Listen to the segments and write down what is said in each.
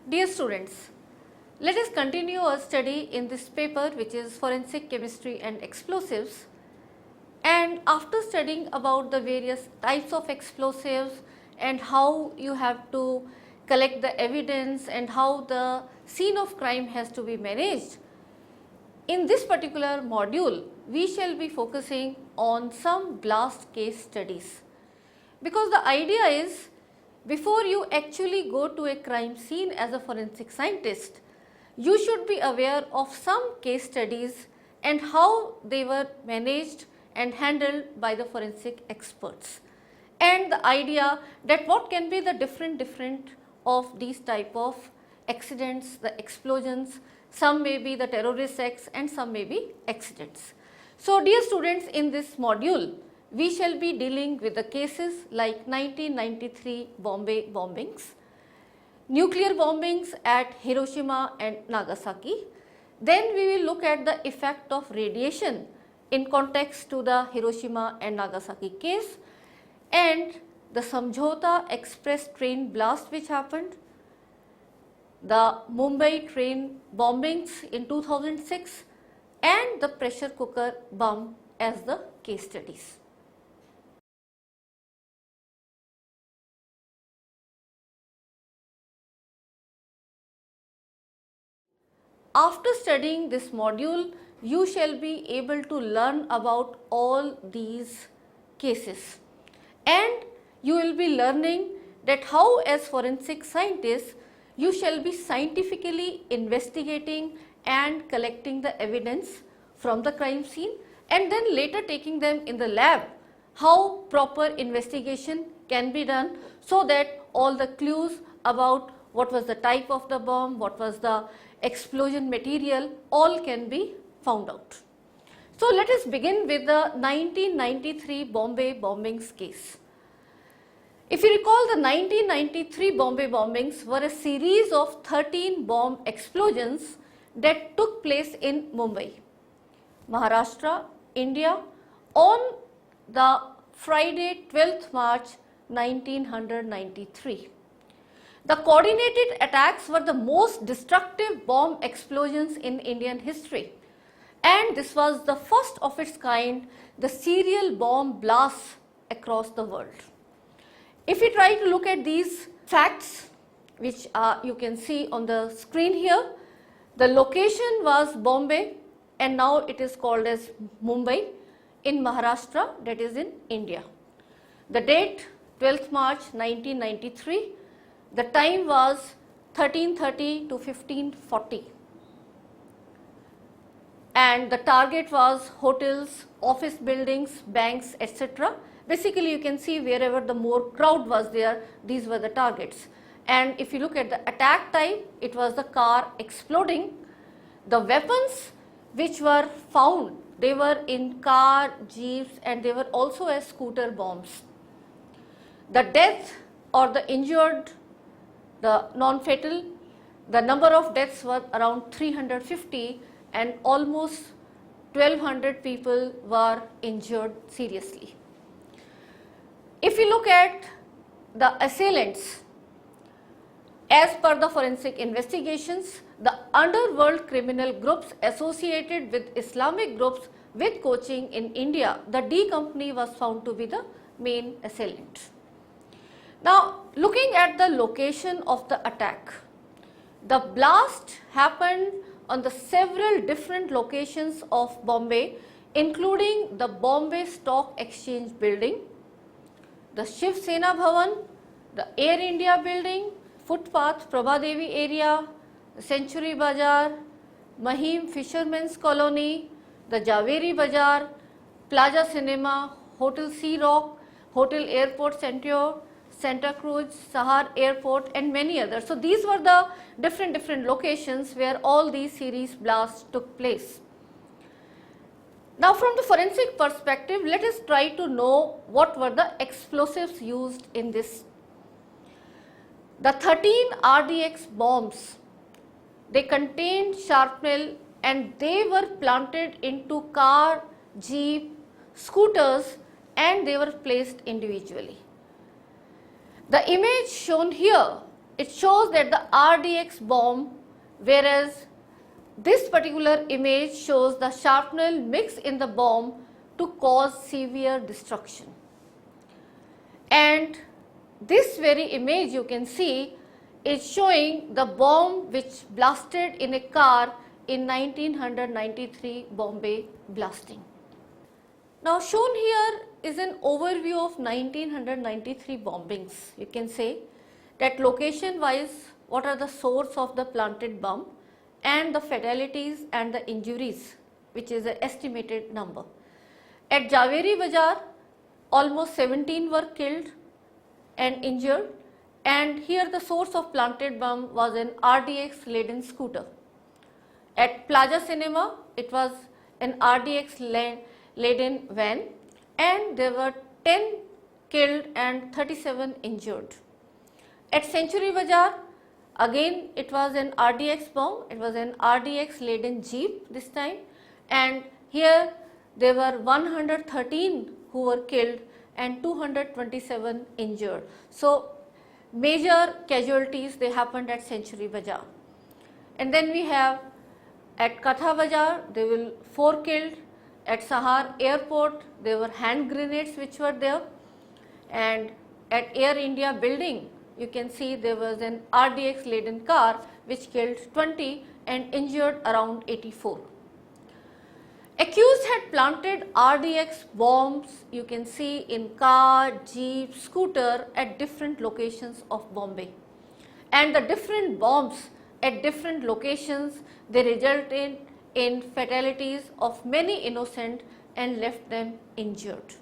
Dear students, let us continue our study in this paper, which is Forensic Chemistry and Explosives. And after studying about the various types of explosives and how you have to collect the evidence and how the scene of crime has to be managed, in this particular module we shall be focusing on some blast case studies, because the idea is, before you actually go to a crime scene as a forensic scientist, you should be aware of some case studies and how they were managed and handled by the forensic experts, and the idea that what can be the different of these type of accidents, the explosions. Some may be the terrorist acts and some may be accidents. So, dear students, in this module we shall be dealing with the cases like 1993 Bombay bombings, nuclear bombings at Hiroshima and Nagasaki. Then we will look at the effect of radiation in context to the Hiroshima and Nagasaki case, and the Samjhauta Express train blast which happened, the Mumbai train bombings in 2006, and the pressure cooker bomb as the case studies. After studying this module, you shall be able to learn about all these cases, and you will be learning that how, as forensic scientists, you shall be scientifically investigating and collecting the evidence from the crime scene, and then later taking them in the lab, how proper investigation can be done, so that all the clues about what was the type of the bomb, what was the explosion material, all can be found out. So, let us begin with the 1993 Bombay bombings case. If you recall, the 1993 Bombay bombings were a series of 13 bomb explosions that took place in Mumbai, Maharashtra, India, on the Friday 12th March 1993. The coordinated attacks were the most destructive bomb explosions in Indian history, and this was the first of its kind, the serial bomb blasts across the world. If we try to look at these facts, which you can see on the screen here, the location was Bombay and now it is called as Mumbai in Maharashtra, that is in India. The date 12th March 1993. The time was 13:30 to 15:40, and the target was hotels, office buildings, banks, etc. Basically, you can see wherever the more crowd was there, these were the targets. And if you look at the attack type, it was the car exploding. The weapons which were found, they were in car, jeeps, and they were also as scooter bombs. The death or the injured, the non-fatal, the number of deaths were around 350 and almost 1200 people were injured seriously. If you look at the assailants, as per the forensic investigations, the underworld criminal groups associated with Islamic groups with coaching in India, the D company was found to be the main assailant. Now, looking at the location of the attack, the blast happened on the several different locations of Bombay, including the Bombay Stock Exchange building, the Shiv Sena Bhavan, the Air India building, footpath Prabhadevi area, the Century Bazaar, Mahim Fishermen's Colony, the Javeri Bazaar, Plaza Cinema, Hotel Sea Rock, Hotel Airport Centaur, Santa Cruz, Sahar Airport, and many others. So, these were the different locations where all these series blasts took place. Now, from the forensic perspective, let us try to know what were the explosives used in this. The 13 RDX bombs, they contained shrapnel and they were planted into car, jeep, scooters, and they were placed individually. The image shown here it shows that the RDX bomb, whereas this particular image shows the shrapnel mix in the bomb to cause severe destruction. And this very image you can see is showing the bomb which blasted in a car in 1993 Bombay blasting. Now shown here is an overview of 1993 bombings. You can say that location wise what are the source of the planted bomb and the fatalities and the injuries, which is an estimated number. At Javeri Bazar almost 17 were killed and injured, and here the source of planted bomb was an RDX laden scooter. At Plaza Cinema it was an RDX laden van, and there were 10 killed and 37 injured. At Century Bazar again it was an RDX bomb, it was an RDX laden jeep this time, and here there were 113 who were killed and 227 injured. So major casualties they happened at Century Bazar. And then we have at Katha Bazar there were 4 killed, at Sahar airport there were hand grenades which were there, and at Air India building you can see there was an RDX laden car which killed 20 and injured around 84. Accused had planted RDX bombs, you can see, in car, jeep, scooter at different locations of Bombay. And the different bombs at different locations, they resulted in fatalities of many innocent and left them injured.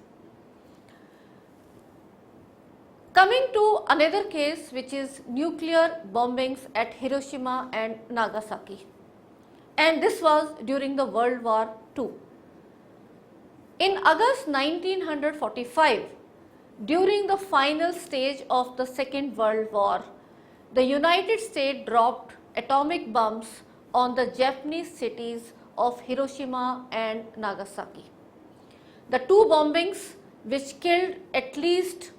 Coming to another case, which is nuclear bombings at Hiroshima and Nagasaki, and this was during the World War II. In August 1945, during the final stage of the Second World War, the United States dropped atomic bombs on the Japanese cities of Hiroshima and Nagasaki. The two bombings, which killed at least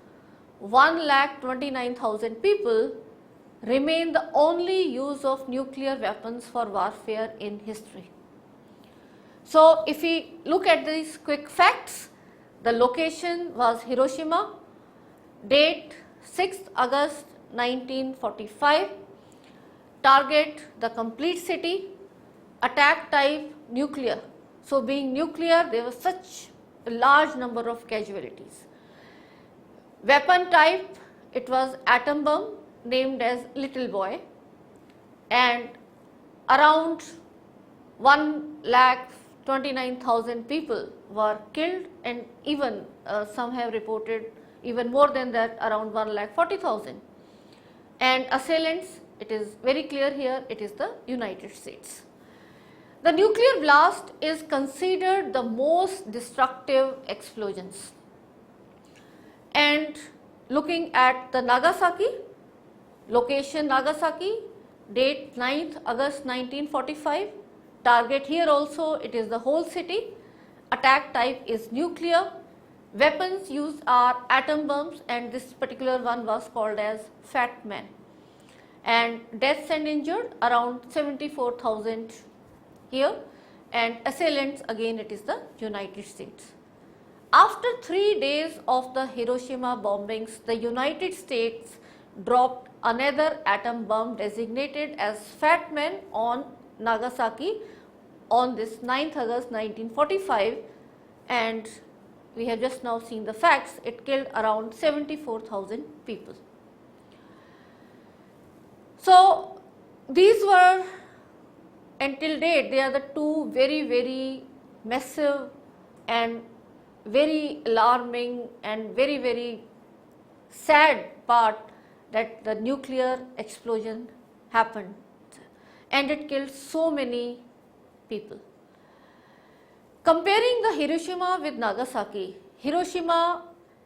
1,29,000 people, remain the only use of nuclear weapons for warfare in history. So if we look at these quick facts, the location was Hiroshima, date 6th August 1945, target the complete city, attack type nuclear. So being nuclear, there was such a large number of casualties. Weapon type, it was atom bomb named as Little Boy, and around 1,29,000 people were killed, and even some have reported even more than that, around 1,40,000. And assailants, it is very clear here, it is the United States. The nuclear blast is considered the most destructive explosions. And looking at the Nagasaki, location Nagasaki, date 9th August 1945, target here also it is the whole city, attack type is nuclear, weapons used are atom bombs, and this particular one was called as Fat Man, and deaths and injured around 74,000 here, and assailants again it is the United States. After 3 days of the Hiroshima bombings, the United States dropped another atom bomb designated as Fat Man on Nagasaki on this 9th August 1945, and we have just now seen the facts, it killed around 74,000 people. So these were, until date, they are the two very massive and very alarming and very sad part that the nuclear explosion happened, and it killed so many people. Comparing the Hiroshima with Nagasaki, Hiroshima,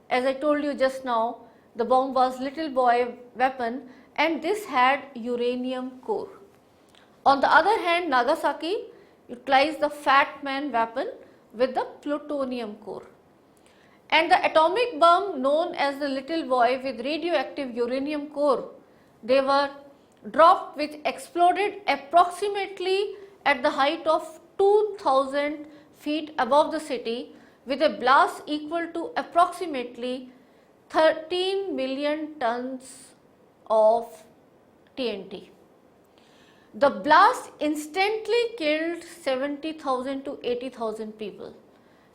as I told you just now, the bomb was Little Boy weapon, and this had uranium core. On the other hand, Nagasaki utilized the Fat Man weapon with the plutonium core. And the atomic bomb known as the Little Boy with radioactive uranium core They were dropped which exploded approximately at the height of 2000 feet above the city with a blast equal to approximately 13 million tons of TNT. The blast instantly killed 70,000 to 80,000 people,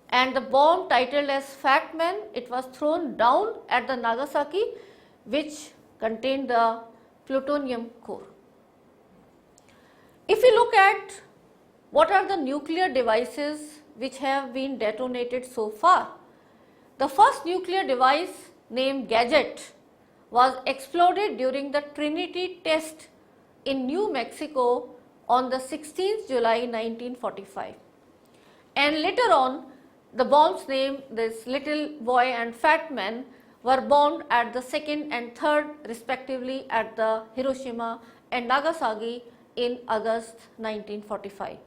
and the bomb, titled as Fat Man, it was thrown down at the Nagasaki, which contained the plutonium core. If we look at what are the nuclear devices which have been detonated so far, the first nuclear device named Gadget was exploded during the Trinity test in New Mexico on the 16th July 1945, and later on the bombs named this Little Boy and Fat Man were bombed at the second and third respectively at the Hiroshima and Nagasaki in August 1945.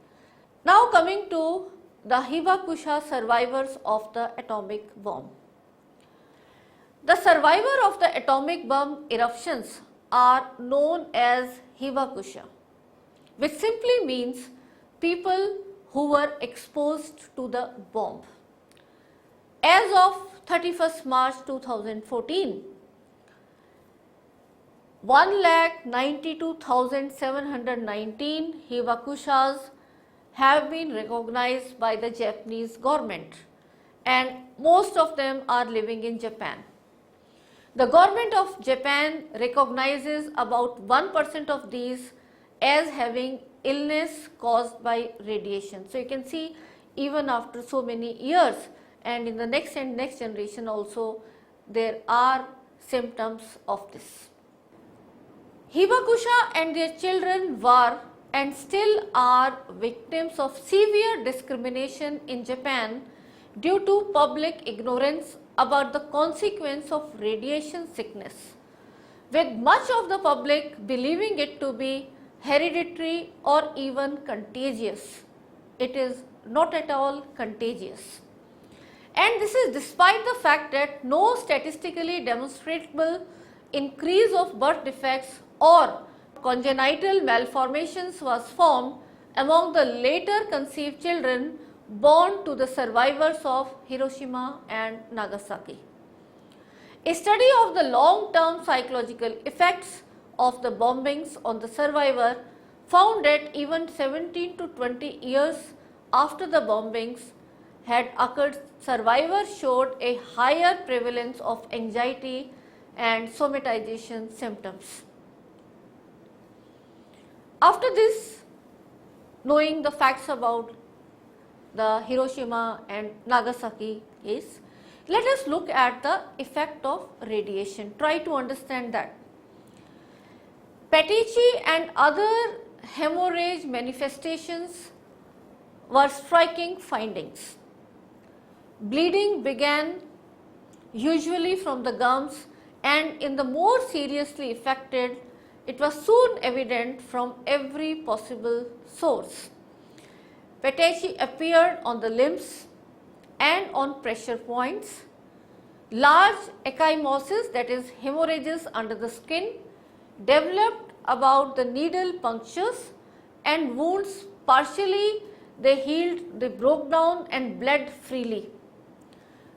Now coming to the Hibakusha survivors of the atomic bomb. The survivor of the atomic bomb eruptions are known as Hibakusha, which simply means people who were exposed to the bomb. As of 31st March 2014, 1,92,719 Hibakushas have been recognized by the Japanese government, and most of them are living in Japan. The government of Japan recognizes about 1% of these as having illness caused by radiation. So you can see even after so many years, and in the next and next generation also, there are symptoms of this. Hibakusha and their children were and still are victims of severe discrimination in Japan due to public ignorance about the consequence of radiation sickness, with much of the public believing it to be hereditary or even contagious. It is not at all contagious. And this is despite the fact that no statistically demonstrable increase of birth defects or congenital malformations was found among the later conceived children born to the survivors of Hiroshima and Nagasaki. A study of the long-term psychological effects of the bombings on the survivor found that even 17 to 20 years after the bombings had occurred, survivors showed a higher prevalence of anxiety and somatization symptoms. After this, knowing the facts about the Hiroshima and Nagasaki case, let us look at the effect of radiation. Try to understand that. Petechiae and other hemorrhage manifestations were striking findings. Bleeding began usually from the gums, and in the more seriously affected, it was soon evident from every possible source. Petechiae appeared on the limbs and on pressure points. Large ecchymosis, that is hemorrhages under the skin, developed about the needle punctures, and wounds partially they healed, they broke down and bled freely.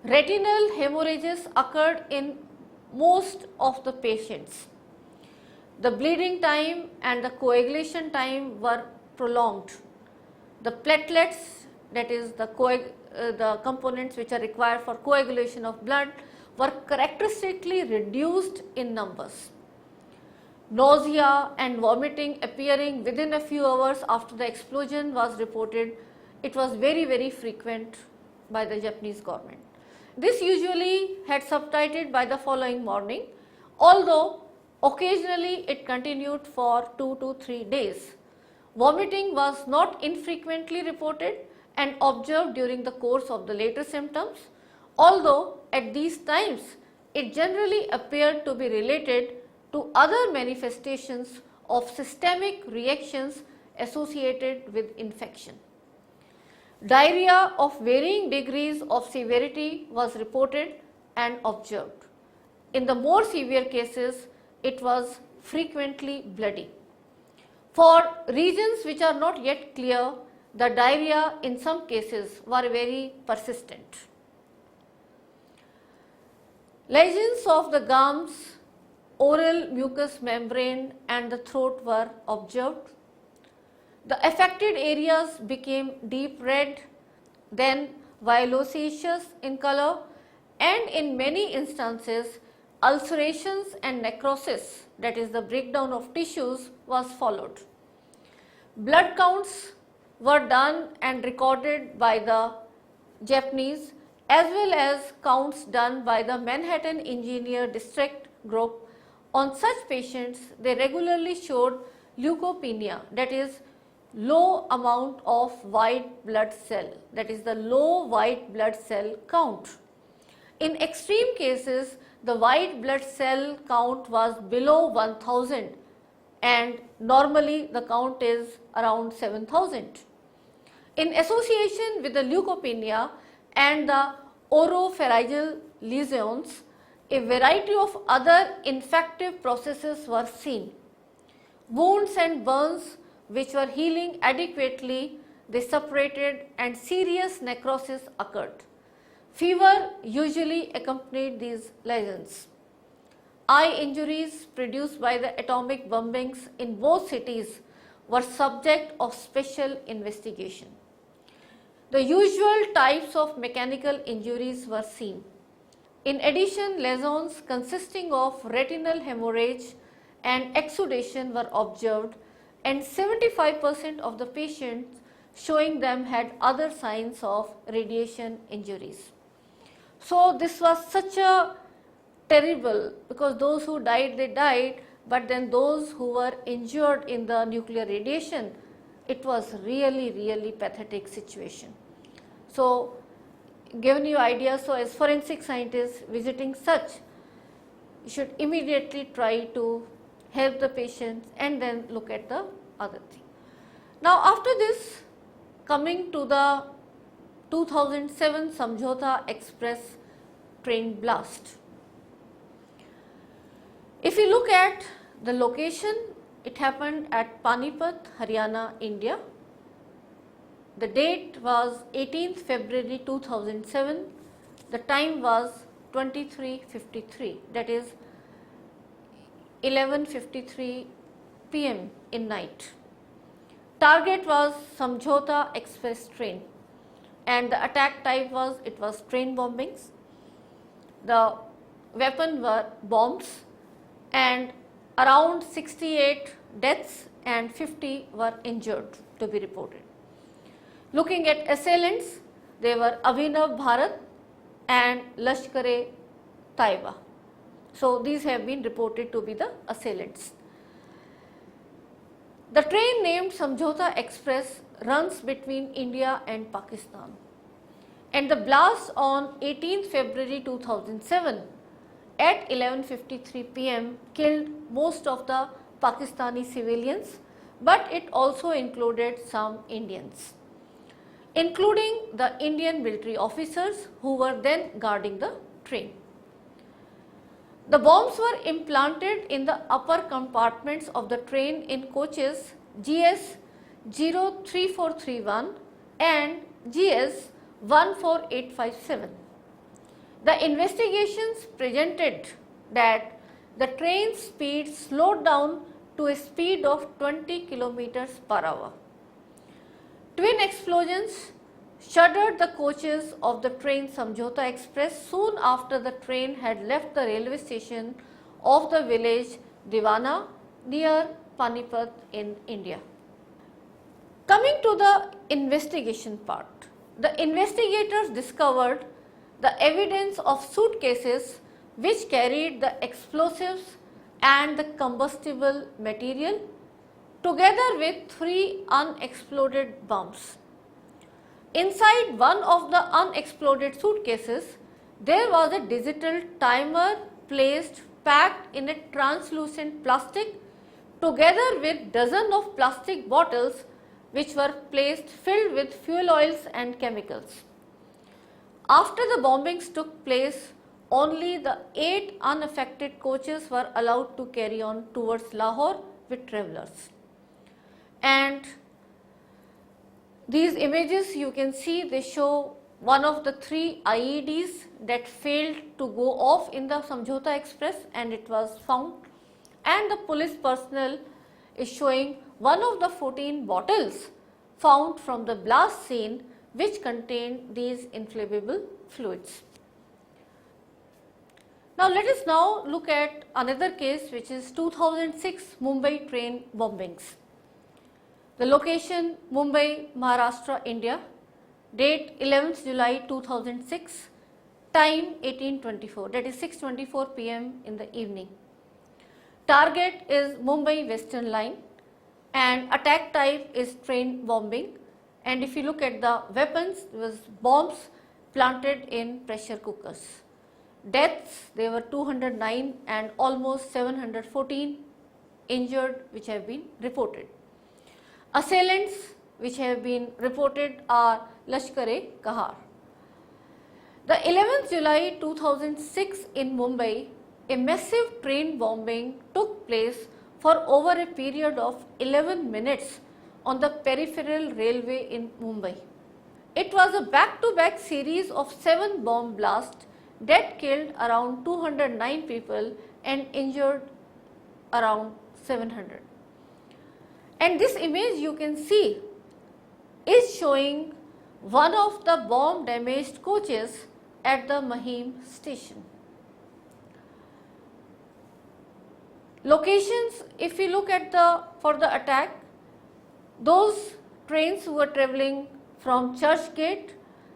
Retinal hemorrhages occurred in most of the patients. The bleeding time and the coagulation time were prolonged. The platelets, that is the components which are required for coagulation of blood, were characteristically reduced in numbers. Nausea and vomiting appearing within a few hours after the explosion was reported. It was very frequent by the Japanese government. This usually had subsided by the following morning, although occasionally it continued for 2 to 3 days. Vomiting was not infrequently reported and observed during the course of the later symptoms, although at these times it generally appeared to be related to other manifestations of systemic reactions associated with infection. Diarrhea of varying degrees of severity was reported and observed. In the more severe cases, it was frequently bloody. For reasons which are not yet clear, the diarrhea in some cases were very persistent. Lesions of the gums, oral mucous membrane and the throat were observed. The affected areas became deep red, then violaceous in color, and in many instances ulcerations and necrosis, that is the breakdown of tissues, was followed. Blood counts were done and recorded by the Japanese as well as counts done by the Manhattan Engineer District Group. On such patients, they regularly showed leukopenia, that is low amount of white blood cell, that is the low white blood cell count. In extreme cases, the white blood cell count was below 1000 and normally the count is around 7000. In association with the leukopenia and the oropharyngeal lesions, a variety of other infective processes were seen. Wounds and burns which were healing adequately, they separated and serious necrosis occurred. Fever usually accompanied these lesions. Eye injuries produced by the atomic bombings in both cities were subject of special investigation. The usual types of mechanical injuries were seen. In addition, lesions consisting of retinal hemorrhage and exudation were observed, and 75% of the patients showing them had other signs of radiation injuries. So this was such a terrible, because those who died, they died, but then those who were injured in the nuclear radiation, it was really pathetic situation. So given you idea, so as forensic scientists visiting such, you should immediately try to help the patients and then look at the other thing. Now after this, coming to the 2007 Samjhauta Express train blast. If you look at the location, it happened at Panipat, Haryana, India. The date was 18th February 2007. The time was 23:53, that is 11:53 p.m. in night. Target was Samjhauta Express train and the attack type was, it was train bombings. The weapon were bombs and around 68 deaths and 50 were injured to be reported. Looking at assailants, they were Abhinav Bharat and Lashkar-e-Taiba. So these have been reported to be the assailants. The train named Samjhauta Express runs between India and Pakistan, and the blast on 18th February 2007 at 11:53 p.m. killed most of the Pakistani civilians, but it also included some Indians, including the Indian military officers who were then guarding the train. The bombs were implanted in the upper compartments of the train in coaches GS 03431 and GS 14857. The investigations presented that the train speed slowed down to a speed of 20 km per hour. Twin explosions shuddered the coaches of the train Samjhauta Express soon after the train had left the railway station of the village Diwana near Panipat in India. Coming to the investigation part, the investigators discovered the evidence of suitcases which carried the explosives and the combustible material together with 3 unexploded bombs. Inside one of the unexploded suitcases, there was a digital timer placed packed in a translucent plastic together with dozens of plastic bottles which were placed filled with fuel oils and chemicals. After the bombings took place, only the 8 unaffected coaches were allowed to carry on towards Lahore with travellers. And these images you can see, they show one of the 3 IEDs that failed to go off in the Samjhota Express and it was found, and the police personnel is showing one of the 14 bottles found from the blast scene which contained these inflammable fluids. Now let us now look at another case, which is 2006 Mumbai train bombings. The location Mumbai, Maharashtra, India, date 11th July 2006, time 1824, that is 6:24 p.m. in the evening. Target is Mumbai Western Line and attack type is train bombing, and if you look at the weapons, there was bombs planted in pressure cookers. Deaths, there were 209 and almost 714 injured which have been reported. Assailants which have been reported are Lashkar-e-Kahar. The 11th July 2006 in Mumbai, a massive train bombing took place for over a period of 11 minutes on the peripheral railway in Mumbai. It was a back-to-back series of 7 bomb blasts that killed around 209 people and injured around 700. And this image you can see is showing one of the bomb damaged coaches at the Mahim station. Locations, if you look at for the attack, those trains who were travelling from Church Gate,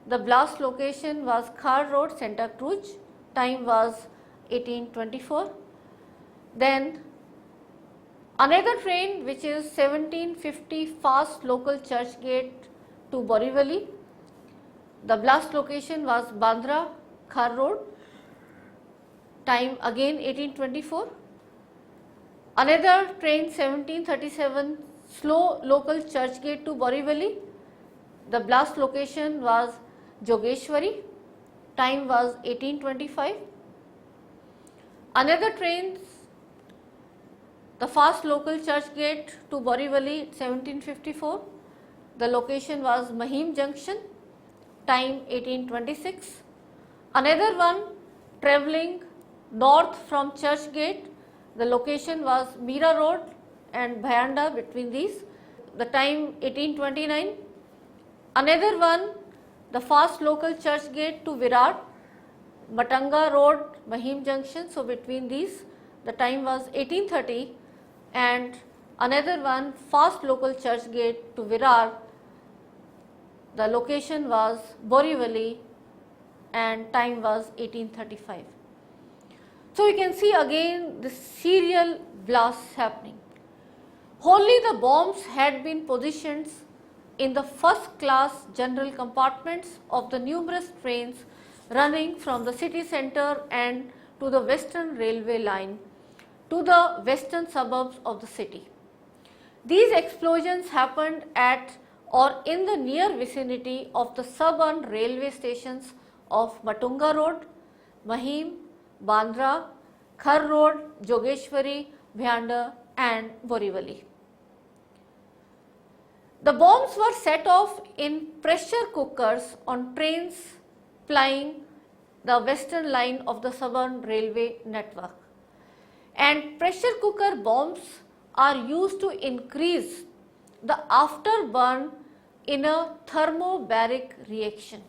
the blast location was Khar Road, Santa Cruz, time was 1824. Then another train which is 1750 fast local Church Gate to Borivali, the blast location was Bandra, Khar Road, time again 1824. Another train 1737 slow local Church Gate to Borivali, the blast location was Jogeshwari, time was 1825. Another train, the fast local Church Gate to Borivali 1754, the location was Mahim Junction, time 1826. Another one travelling north from Church Gate, the location was Meera Road and Bhayanda, between these, the time 1829. Another one, the fast local Church Gate to Virar, Matanga Road, Mahim Junction, so between these the time was 1830, and another one, fast local Church Gate to Virar, the location was Borivali and time was 1835. So you can see again the serial blasts happening. Wholly the bombs had been positioned in the first class general compartments of the numerous trains running from the city centre and to the western railway line to the western suburbs of the city. These explosions happened at or in the near vicinity of the suburban railway stations of Matunga Road, Mahim, Bandra, Khar Road, Jogeshwari, Bhayanda and Borivali. The bombs were set off in pressure cookers on trains plying the western line of the suburban railway network. And pressure cooker bombs are used to increase the afterburn in a thermobaric reaction.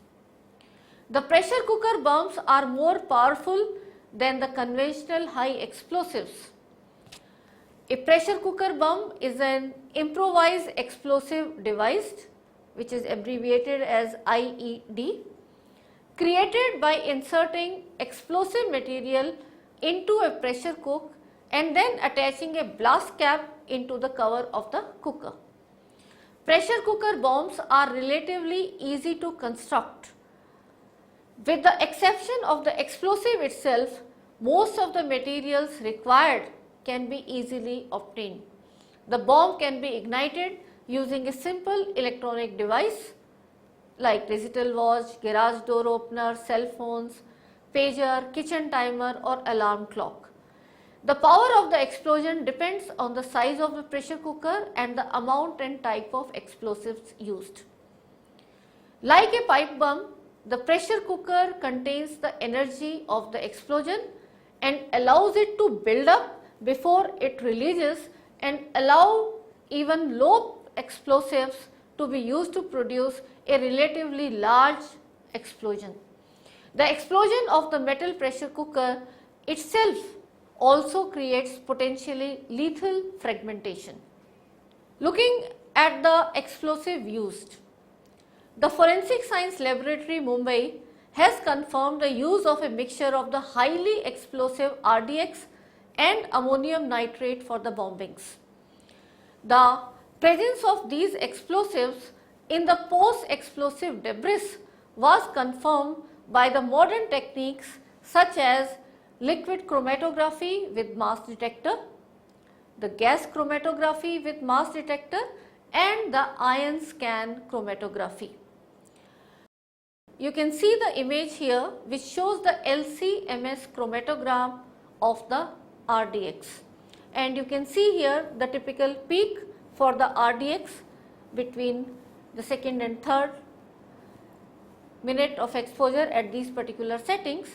The pressure cooker bombs are more powerful than the conventional high explosives. A pressure cooker bomb is an improvised explosive device which is abbreviated as IED, created by inserting explosive material into a pressure cook and then attaching a blast cap into the cover of the cooker. Pressure cooker bombs are relatively easy to construct. With the exception of the explosive itself, most of the materials required can be easily obtained. The bomb can be ignited using a simple electronic device like digital watch, garage door opener, cell phones, pager, kitchen timer or alarm clock. The power of the explosion depends on the size of the pressure cooker and the amount and type of explosives used. Like a pipe bomb, the pressure cooker contains the energy of the explosion and allows it to build up before it releases and allow even low explosives to be used to produce a relatively large explosion. The explosion of the metal pressure cooker itself also creates potentially lethal fragmentation. Looking at the explosive used, the Forensic Science Laboratory, Mumbai has confirmed the use of a mixture of the highly explosive RDX and ammonium nitrate for the bombings. The presence of these explosives in the post-explosive debris was confirmed by the modern techniques such as liquid chromatography with mass detector, the gas chromatography with mass detector and the ion scan chromatography. You can see the image here which shows the LC-MS chromatogram of the RDX, and you can see here the typical peak for the RDX between the second and third minute of exposure at these particular settings.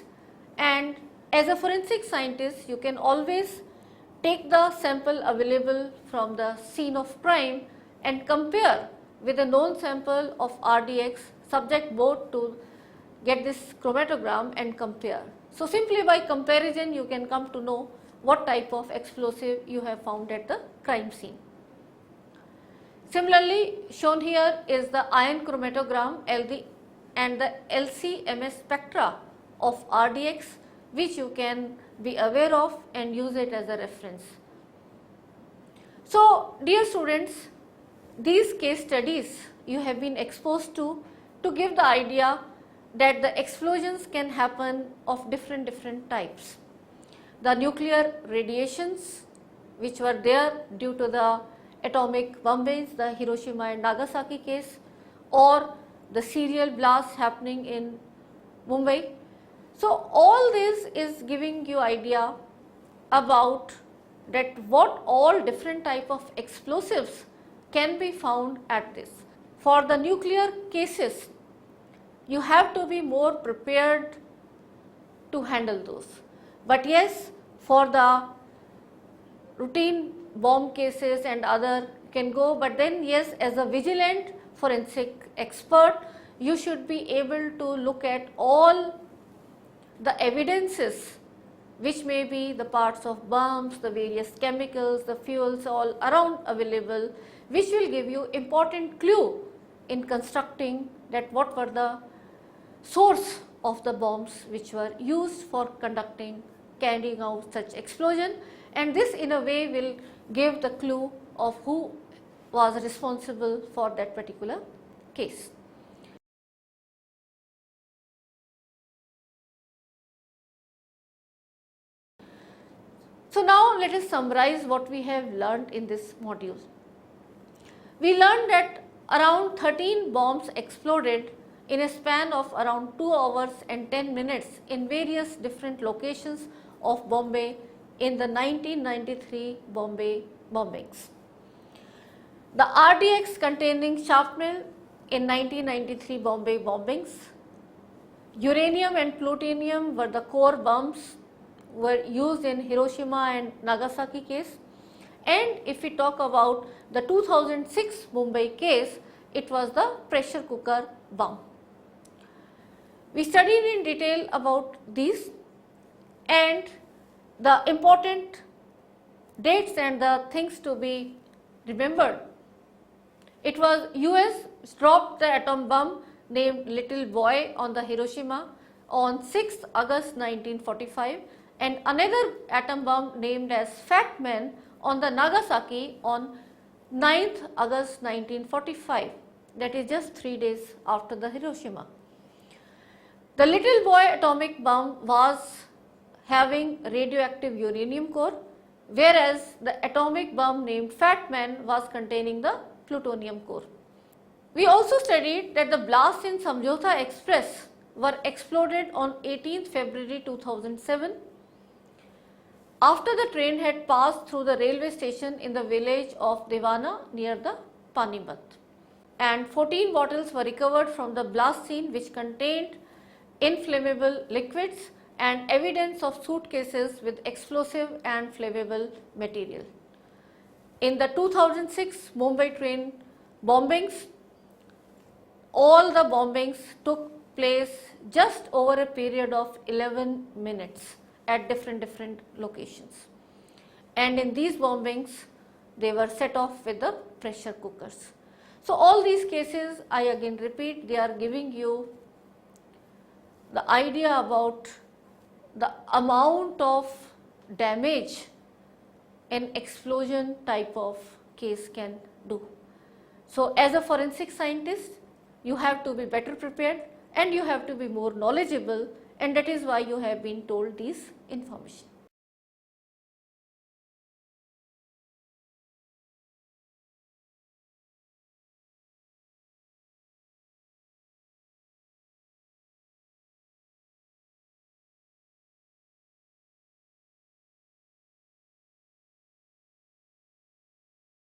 And as a forensic scientist, you can always take the sample available from the scene of crime and compare with a known sample of RDX, subject both to get this chromatogram and compare. So simply by comparison you can come to know what type of explosive you have found at the crime scene. Similarly, shown here is the ion chromatogram and the LC-MS spectra of RDX, which you can be aware of and use it as a reference. So dear students, these case studies you have been exposed to give the idea that the explosions can happen of different types. The nuclear radiations which were there due to the atomic bombings, the Hiroshima and Nagasaki case, or the serial blasts happening in Mumbai. So all this is giving you idea about that what all different type of explosives can be found at this. For the nuclear cases, you have to be more prepared to handle those. But yes, for the routine bomb cases and other can go, but then yes, as a vigilant forensic expert, you should be able to look at all the evidences which may be the parts of bombs, the various chemicals, the fuels all around available, which will give you important clue in constructing that what were the source of the bombs which were used for carrying out such explosion, and this in a way will give the clue of who was responsible for that particular case. So now let us summarize what we have learned in this module. We learned that around 13 bombs exploded in a span of around 2 hours and 10 minutes in various different locations of Bombay in the 1993 Bombay bombings. The RDX containing shrapnel in 1993 Bombay bombings. Uranium and plutonium were the core bombs were used in Hiroshima and Nagasaki case. And if we talk about the 2006 Mumbai case, it was the pressure cooker bomb. We studied in detail about these and the important dates and the things to be remembered. It was US dropped the atom bomb named Little Boy on the Hiroshima on 6th August 1945 and another atom bomb named as Fat Man on the Nagasaki on 9th August 1945, that is just 3 days after the Hiroshima. The Little Boy atomic bomb was having radioactive uranium core, whereas the atomic bomb named Fat Man was containing the plutonium core. We also studied that the blast in Samjhauta Express were exploded on 18th February 2007 after the train had passed through the railway station in the village of Dewana near the Panipat. And 14 bottles were recovered from the blast scene which contained inflammable liquids and evidence of suitcases with explosive and flammable material. In the 2006 Mumbai train bombings, all the bombings took place just over a period of 11 minutes at different locations. And in these bombings, they were set off with the pressure cookers. So all these cases, I again repeat, they are giving you the idea about the amount of damage an explosion type of case can do. So as a forensic scientist, you have to be better prepared and you have to be more knowledgeable, and that is why you have been told this information.